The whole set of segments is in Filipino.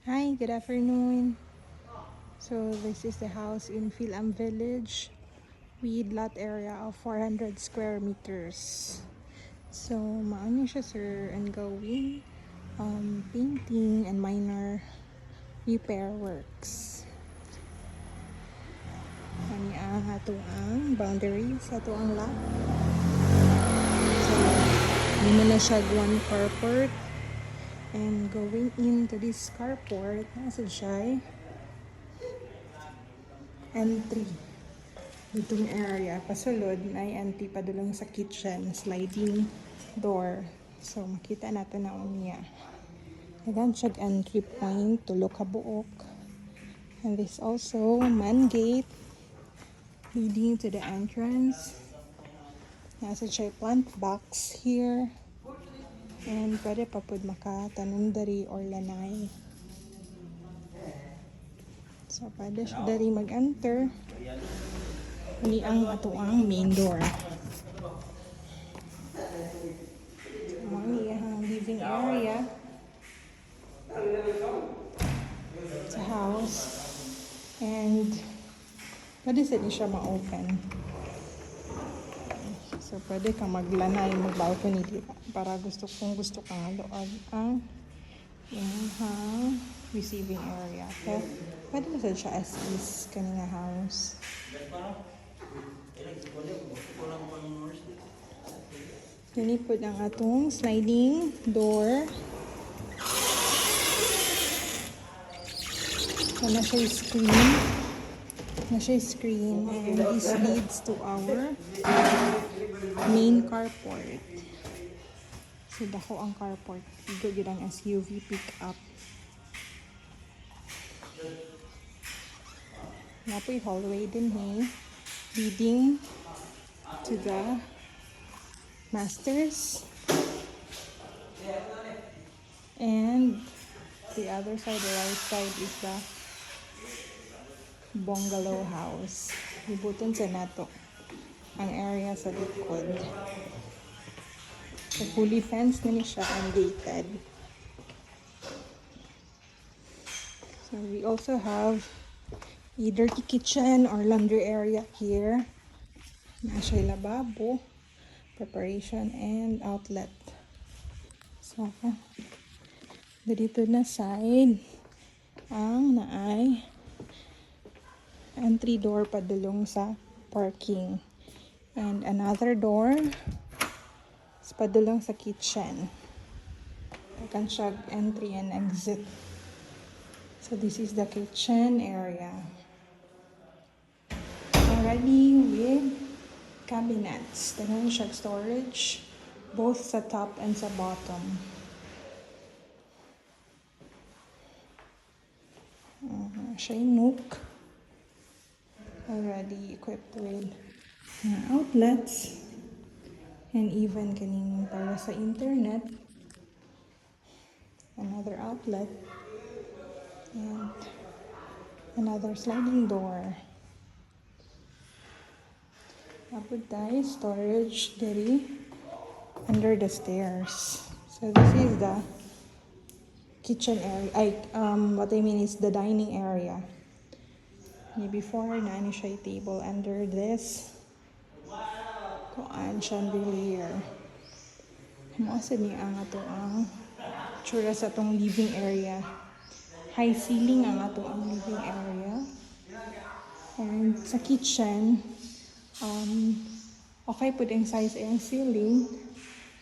Hi, good afternoon. So this is the house in Philam Village with lot area of 400 square meters. So maano siya sir and going painting and minor repair works. Ani ang ato ang boundary sa ato ang lot. So hindi na siya one carport and going into this carport nasa siya entry. Itong area, pasulod na ay entry padulong sa kitchen, sliding door. So, makita natin na umiya. Dagan siya entry point, tulo ka buok. And this also, man gate, leading to the entrance. Nasa siya plant box here. And pwede pa po makatanong dari or lanay. So, pwede siya dari mag-enter. Ini ang ato ang main door. Ang iyang living area sa house. And pwede sa siya ma-open. So pwede ka maglanay, mag-balcony dito. Para gusto kang luag ang iyang receiving area. Okay? Pwede na siya as is kanina house. Kani po ang atong sliding door. So, na siya screen. And this leads to our main carport. So, dako ang carport. Igo yun ang SUV pickup. Na po yung hallway din leading to the masters. And the other side, the right side is the bungalow house. Ibuton sa nato ang area sa likod. So fully fenced na siya and gated. So we also have a dirty kitchen or laundry area here. Nasa lababo, preparation and outlet. So dito na side ang naay entry door padulong sa parking. And another door is padulong sa kitchen. Takan siya entry and exit. So this is the kitchen area. Already with cabinets. Takan siya storage both sa top and sa bottom. Siya yung nook. Already equipped with outlets and even kaning para sa internet. Another outlet and another sliding door. Tapos tayo storage diri under the stairs. So this is the kitchen area. What I mean is the dining area. Before na siya table under this kuan chandelier. Masa ni ang ato ang tsura sa atong living area. High ceiling ang ato ang living area. And sa kitchen, okay po din size ang ceiling,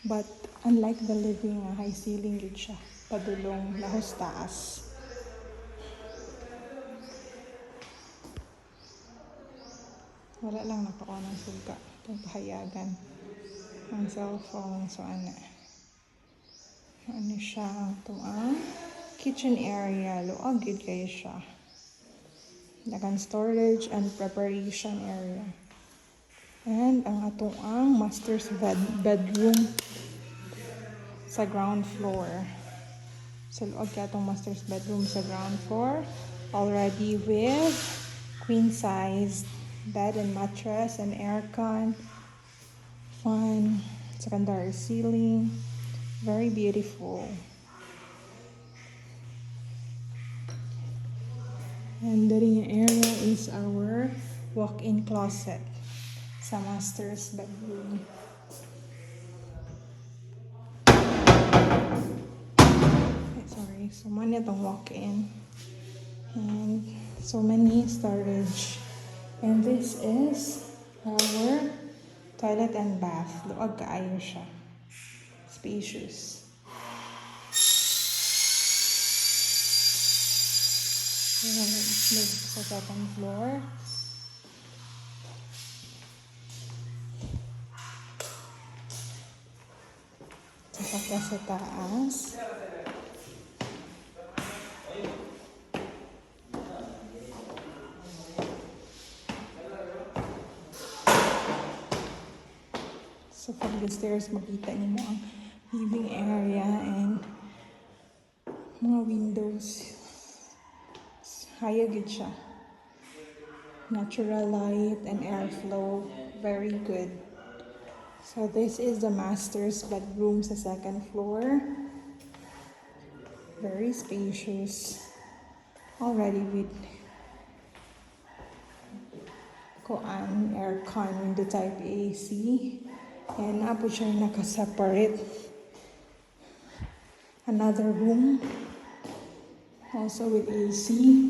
but unlike the living, high ceiling yun siya. Padulong lahos taas. Wala lang napakuha ng suga. Itong pahayagan. Ang cellphone. So, ano siya. Ito ang kitchen area. Luag yun kayo siya. Dagan storage and preparation area. And ang atong ang master's bedroom sa ground floor. So, luag ka itong master's bedroom sa ground floor. Already with queen size bed and mattress and aircon, fan, secondary ceiling, very beautiful. And the area is our walk-in closet sa master's bedroom. Okay, sorry, so many itong walk-in. And so many storage. And this is our toilet and bath. Luag kaayo siya. Spacious. Sa second floor. Saka sa taas. So from the stairs, makita niyo ang living area and mga windows. Haya good siya. Natural light and airflow. Very good. So this is the master's bedroom sa second floor. Very spacious. Already with aircon window type AC. And apo siya naka-separate. Another room. Also with AC.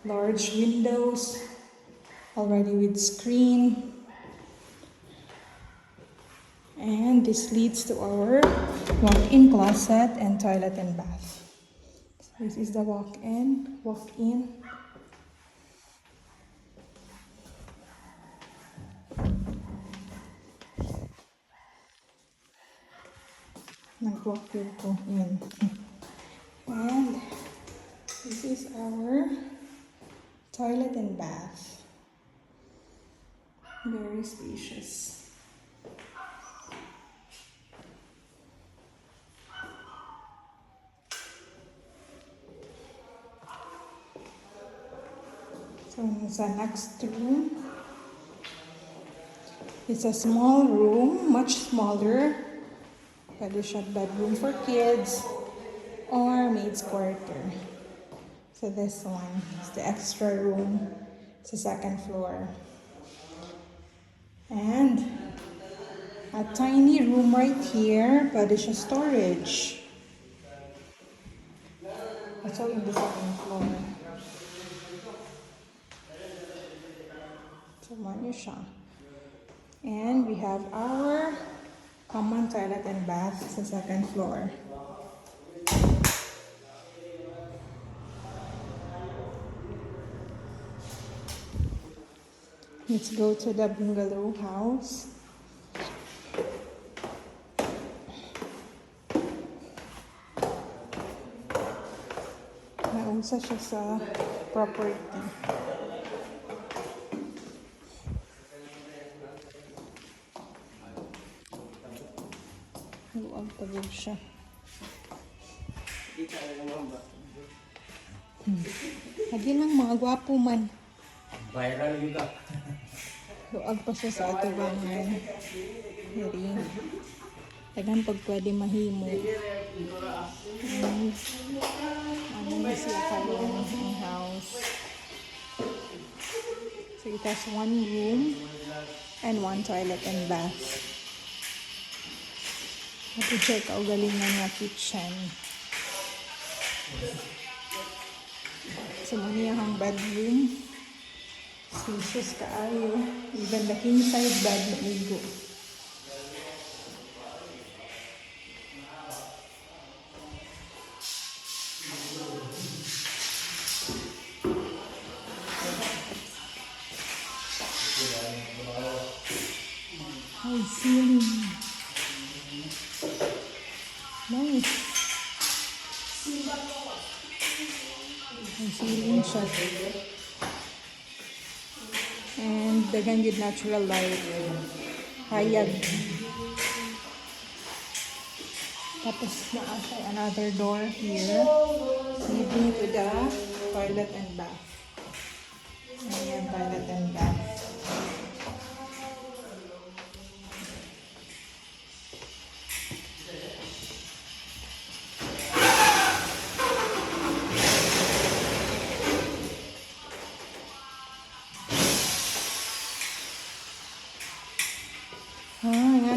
Large windows, already with screen. And this leads to our walk-in closet and toilet and bath. So this is the walk-in. Nag-walk ko in. And this is our toilet and bath. Very spacious. So sa next room, it's a small room, much smaller. Pwede siya bedroom for kids or maid's quarter. So this one is the extra room. It's the second floor. And a tiny room right here, pwede siya storage. Also in the second floor. So man siya. And we have our common toilet and bath sa second floor. Let's go to the bungalow house. Naunsa siya sa property. Luwag pagod siya. Lagi lang mga gwapo man. Viral juga. Luag pa siya sa atubangan. Very. Tagan pag pwede mahimo. And ano na siya kayo ang house. So it has one room and one toilet and bath. Ito check ang galingan nga kitchen. So maniyahang bedroom. Spacious kaayo. Even the king size bed na igo. High ceiling. Nice. High ceiling siya. And daghang good natural light. Hayag. Tapos naasa another door here leading to the toilet and bath. Ayan, toilet and bath.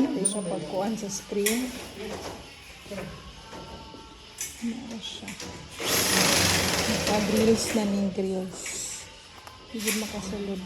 Hindi siya pagkuhan sa screen. Ano siya? Naka-grills na ning grills. Hindi makasulod.